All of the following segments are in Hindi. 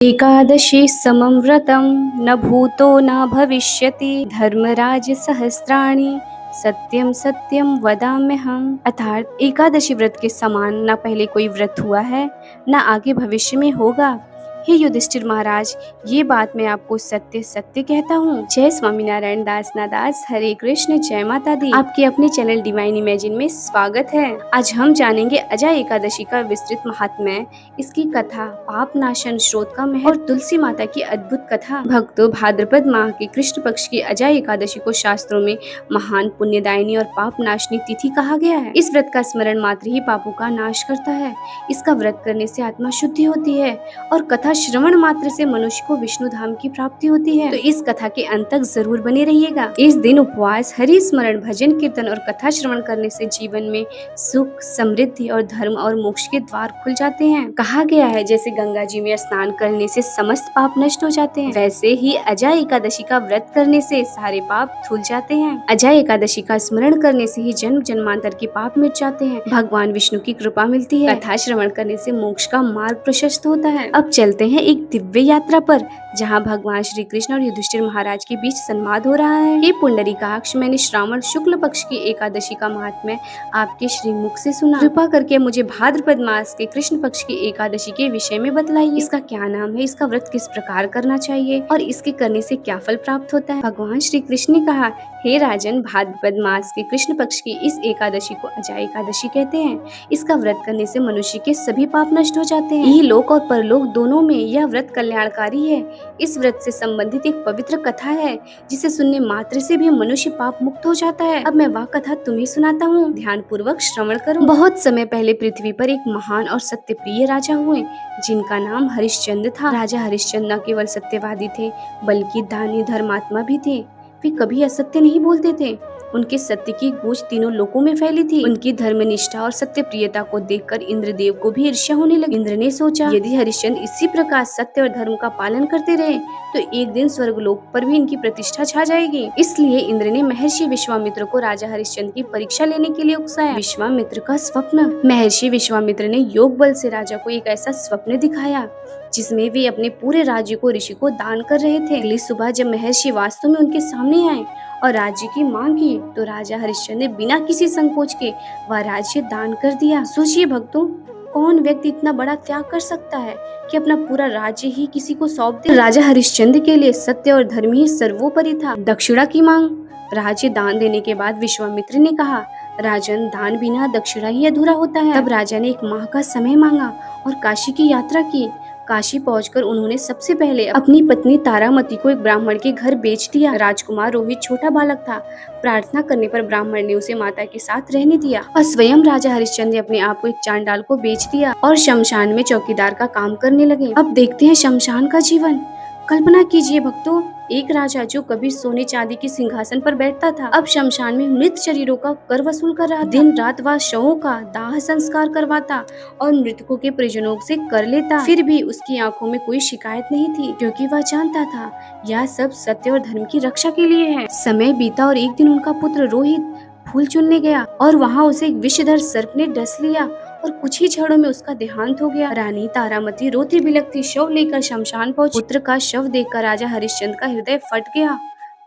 एकादशी समं व्रतं न भूतो न भविष्यति धर्मराज सहस्राणि सत्यम सत्यम वदाम्यहम्। अर्थात एकादशी व्रत के समान न पहले कोई व्रत हुआ है न आगे भविष्य में होगा। हे युधिष्ठिर महाराज, ये बात मैं आपको सत्य सत्य कहता हूँ। जय स्वामीनारायण दास ना दास, हरे कृष्ण, जय माता दी। आपके अपने चैनल डिवाइन इमेजिन में स्वागत है। आज हम जानेंगे अजय एकादशी का विस्तृत महात्म्य, इसकी कथा, पाप नाशन, स्रोत का महत्व और तुलसी माता की अद्भुत कथा। भक्तों, भाद्रपद माह के कृष्ण पक्ष की अजय एकादशी को शास्त्रों में महान पुण्यदायिनी और पाप नाशनी तिथि कहा गया है। इस व्रत का स्मरण मात्र ही पापों का नाश करता है। इसका व्रत करने से आत्मा शुद्धि होती है और कथा श्रवण मात्र से मनुष्य को विष्णु धाम की प्राप्ति होती है। तो इस कथा के अंत तक जरूर बने रहिएगा। इस दिन उपवास, हरि स्मरण, भजन कीर्तन और कथा श्रवण करने से जीवन में सुख, समृद्धि और धर्म और मोक्ष के द्वार खुल जाते हैं। कहा गया है, जैसे गंगा जी में स्नान करने से समस्त पाप नष्ट हो जाते हैं, वैसे ही अजय एकादशी का व्रत करने से सारे पाप धुल जाते हैं। अजय एकादशी का स्मरण करने से ही जन्म जन्मांतर के पाप मिट जाते हैं, भगवान विष्णु की कृपा मिलती है। कथा श्रवण करने से मोक्ष का मार्ग प्रशस्त होता है। अब चलते हैं एक दिव्य यात्रा पर, जहां भगवान श्री कृष्ण और युधिष्ठिर महाराज के बीच संवाद हो रहा है। ये पुंडरीकाक्ष, मैंने श्रावण शुक्ल पक्ष की एकादशी का महात्म्य आपके श्रीमुख से सुना। कृपा करके मुझे भाद्रपद मास के कृष्ण पक्ष की एकादशी के विषय में बतलाइए। इसका क्या नाम है, इसका व्रत किस प्रकार करना चाहिए और इसके करने से क्या फल प्राप्त होता है। भगवान श्री कृष्ण ने कहा, हे राजन, भाद्रपद मास के कृष्ण पक्ष की इस एकादशी को अजय एकादशी कहते हैं। इसका व्रत करने से मनुष्य के सभी पाप नष्ट हो जाते हैं। यह लोक और परलोक दोनों में यह व्रत कल्याणकारी है। इस व्रत से संबंधित एक पवित्र कथा है, जिसे सुनने मात्र से भी मनुष्य पाप मुक्त हो जाता है। अब मैं वह कथा तुम्हें सुनाता हूँ, ध्यान पूर्वक श्रवण करो। बहुत समय पहले पृथ्वी पर एक महान और सत्यप्रिय राजा हुए, जिनका नाम हरिश्चंद्र था। राजा हरिश्चंद्र न केवल सत्यवादी थे, बल्कि दानी धर्मात्मा भी थे। वे कभी असत्य नहीं बोलते थे। उनके सत्य की गूंज तीनों लोकों में फैली थी। उनकी धर्मनिष्ठा और सत्यप्रियता को देखकर इंद्रदेव को भी ईर्ष्या होने लगी। इंद्र ने सोचा, यदि हरिश्चंद्र इसी प्रकार सत्य और धर्म का पालन करते रहे तो एक दिन स्वर्गलोक पर भी इनकी प्रतिष्ठा छा जाएगी। इसलिए इंद्र ने महर्षि विश्वामित्र को राजा हरिश्चंद्र की परीक्षा लेने के लिए उकसाया। विश्वामित्र का स्वप्न। महर्षि विश्वामित्र ने योग बल से राजा को एक ऐसा स्वप्न दिखाया जिसमें वे अपने पूरे राज्य को ऋषि को दान कर रहे थे। अगली सुबह जब महर्षि वास्तव में उनके सामने आए और राज्य की मांग की, तो राजा हरिश्चंद्र ने बिना किसी संकोच के वह राज्य दान कर दिया। सोचिए भक्तों, कौन व्यक्ति इतना बड़ा त्याग कर सकता है कि अपना पूरा राज्य ही किसी को सौंप दे। राजा हरिश्चंद्र के लिए सत्य और धर्म ही सर्वोपरि था। दक्षिणा की मांग। राज्य दान देने के बाद विश्वामित्र ने कहा, राजन, दान बिना दक्षिणा ही अधूरा होता है। तब राजा ने 1 माह का समय मांगा और काशी की यात्रा की। काशी पहुंचकर उन्होंने सबसे पहले अपनी पत्नी तारामती को एक ब्राह्मण के घर बेच दिया। राजकुमार रोहित छोटा बालक था। प्रार्थना करने पर ब्राह्मण ने उसे माता के साथ रहने दिया और स्वयं राजा हरिश्चंद्र ने अपने आप को एक चांडाल को बेच दिया और शमशान में चौकीदार का काम करने लगे। अब देखते हैं शमशान का जीवन। कल्पना कीजिए भक्तों, एक राजा जो कभी सोने चांदी के सिंहासन पर बैठता था, अब शमशान में मृत शरीरों का कर वसूल कर रहा था। दिन रात वह शवों का दाह संस्कार करवाता और मृतकों के परिजनों से कर लेता। फिर भी उसकी आंखों में कोई शिकायत नहीं थी, क्योंकि वह जानता था यह सब सत्य और धर्म की रक्षा के लिए है। समय बीता और एक दिन उनका पुत्र रोहित फूल चुनने गया और वहाँ उसे एक विषधर सर्प ने डस लिया और कुछ ही क्षणों में उसका देहांत हो गया। रानी तारामती रोती बिलखती शव लेकर शमशान पहुंची। पुत्र का शव देखकर राजा हरिश्चंद्र का हृदय फट गया,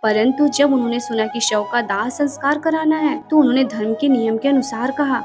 परंतु जब उन्होंने सुना कि शव का दाह संस्कार कराना है, तो उन्होंने धर्म के नियम के अनुसार कहा,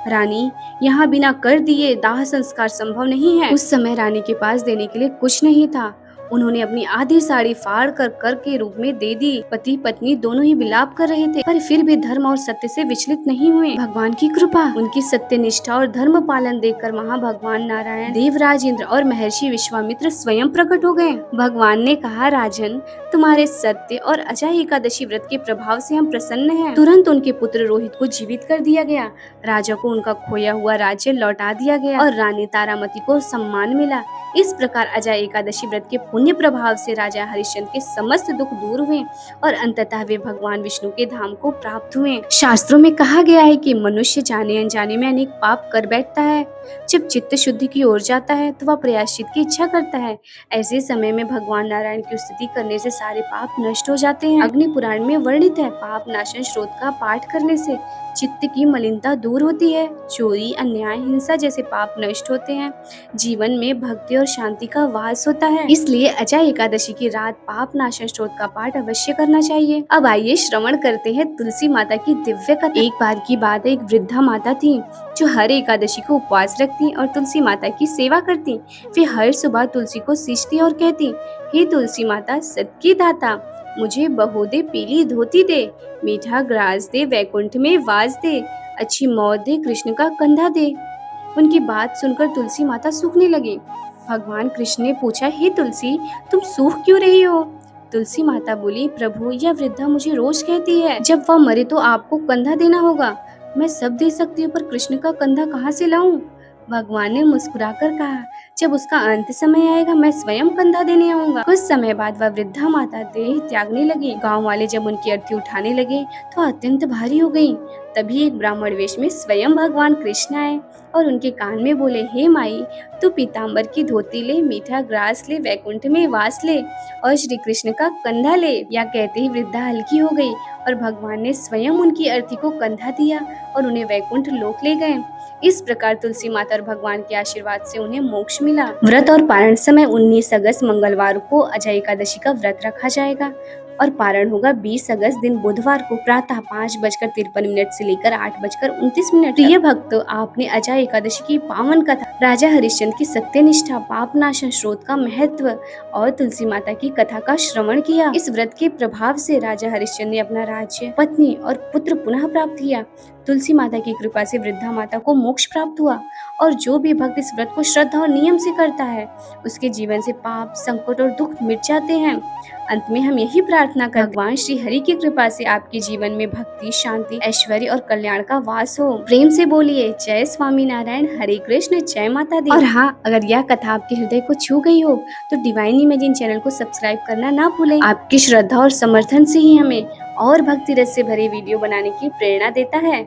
रानी, यहाँ बिना कर दिए दाह संस्कार संभव नहीं है। उस समय रानी के पास देने के लिए कुछ नहीं था। उन्होंने अपनी आधी साड़ी फाड़ कर के रूप में दे दी। पति पत्नी दोनों ही विलाप कर रहे थे, पर फिर भी धर्म और सत्य से विचलित नहीं हुए। भगवान की कृपा, उनकी सत्य निष्ठा और धर्म पालन देखकर वहाँ भगवान नारायण, देवराज इंद्र और महर्षि विश्वामित्र स्वयं प्रकट हो गए। भगवान ने कहा, राजन, तुम्हारे सत्य और अजय एकादशी व्रत के प्रभाव से हम प्रसन्न हैं। तुरंत उनके पुत्र रोहित को जीवित कर दिया गया। राजा को उनका खोया हुआ राज्य लौटा दिया गया और रानी तारामती को सम्मान मिला। इस प्रकार अजय एकादशी व्रत के पुण्य प्रभाव से राजा हरिश्चंद्र के समस्त दुख दूर हुए और अंततः वे भगवान विष्णु के धाम को प्राप्त हुए। शास्त्रों में कहा गया है कि मनुष्य जाने अनजाने में अनेक पाप कर बैठता है। जब चित्त शुद्धि की ओर जाता है तो वह प्रायश्चित की इच्छा करता है। ऐसे समय में भगवान नारायण की स्तुति करने से सारे पाप नष्ट हो जाते हैं। अग्नि पुराण में वर्णित है, पाप नाशन स्रोत का पाठ करने से चित्त की मलिनता दूर होती है, चोरी, अन्याय, हिंसा जैसे पाप नष्ट होते हैं, जीवन में भक्ति और शांति का वास होता है। इसलिए अजय एकादशी की रात पाप नाशन स्रोत का पाठ अवश्य करना चाहिए। अब आइए श्रवण करते हैं तुलसी माता की दिव्य कथा। एक बार की बात है, एक वृद्धा माता थी जो हर एकादशी को उपवास रखती और तुलसी माता की सेवा करती। वे हर सुबह तुलसी को सींचती और कहती, हे तुलसी माता, सत दाता, मुझे बहू दे, पीली धोती दे, मीठा ग्रास दे, वैकुंठ में वास दे, अच्छी मौत दे, कृष्ण का कंधा दे। उनकी बात सुनकर तुलसी माता सूखने लगी। भगवान कृष्ण ने पूछा, हे तुलसी, तुम सूख क्यों रही हो? तुलसी माता बोली, प्रभु, यह वृद्धा मुझे रोज कहती है जब वह मरे तो आपको कंधा देना होगा। मैं सब दे सकती हूँ, पर कृष्ण का कंधा कहाँ से लाऊं? भगवान ने मुस्कुराकर कहा, जब उसका अंत समय आएगा मैं स्वयं कंधा देने आऊंगा। कुछ समय बाद वह वृद्धा माता देह त्यागने लगी। गांव वाले जब उनकी अर्थी उठाने लगे तो अत्यंत भारी हो गई। तभी एक ब्राह्मण वेश में स्वयं भगवान कृष्ण आए और उनके कान में बोले, हे माई, तू पीताम्बर की धोती ले, मीठा ग्रास ले, वैकुंठ में वास ले और श्री कृष्ण का कंधा ले। या कहते ही वृद्धा हल्की हो गई और भगवान ने स्वयं उनकी अर्थी को कंधा दिया और उन्हें वैकुंठ लोक ले गए। इस प्रकार तुलसी माता और भगवान के आशीर्वाद से उन्हें मोक्ष मिला। व्रत और पारण समय 19 अगस्त मंगलवार को अजय एकादशी का व्रत रखा जाएगा और पारण होगा 20 अगस्त दिन बुधवार को प्रातः 5:53 से लेकर 8:29। प्रिय भक्तों, आपने अजय एकादशी की पावन कथा, राजा हरिश्चंद्र की सत्यनिष्ठा, पाप नाशन स्रोत का महत्व और तुलसी माता की कथा का श्रवण किया। इस व्रत के प्रभाव से राजा हरिश्चंद्र ने अपना राज्य, पत्नी और पुत्र पुनः प्राप्त किया। तुलसी माता की कृपा से वृद्धा माता को मोक्ष प्राप्त हुआ और जो भी भक्त इस व्रत को श्रद्धा और नियम से करता है उसके जीवन से पाप, संकट और दुख मिट जाते हैं। अंत में हम यही प्रार्थना करते हैं, भगवान श्री हरि की कृपा से आपके जीवन में भक्ति, शांति, ऐश्वर्य और कल्याण का वास हो। प्रेम से बोलिए, जय स्वामी नारायण, हरे कृष्ण, जय माता दी। और हाँ, अगर यह कथा आपके हृदय को छू गई हो तो डिवाइन इमेजिन चैनल को सब्सक्राइब करना ना भूलें। आपकी श्रद्धा और समर्थन से ही हमें और भक्ति रस से भरे वीडियो बनाने की प्रेरणा देता है।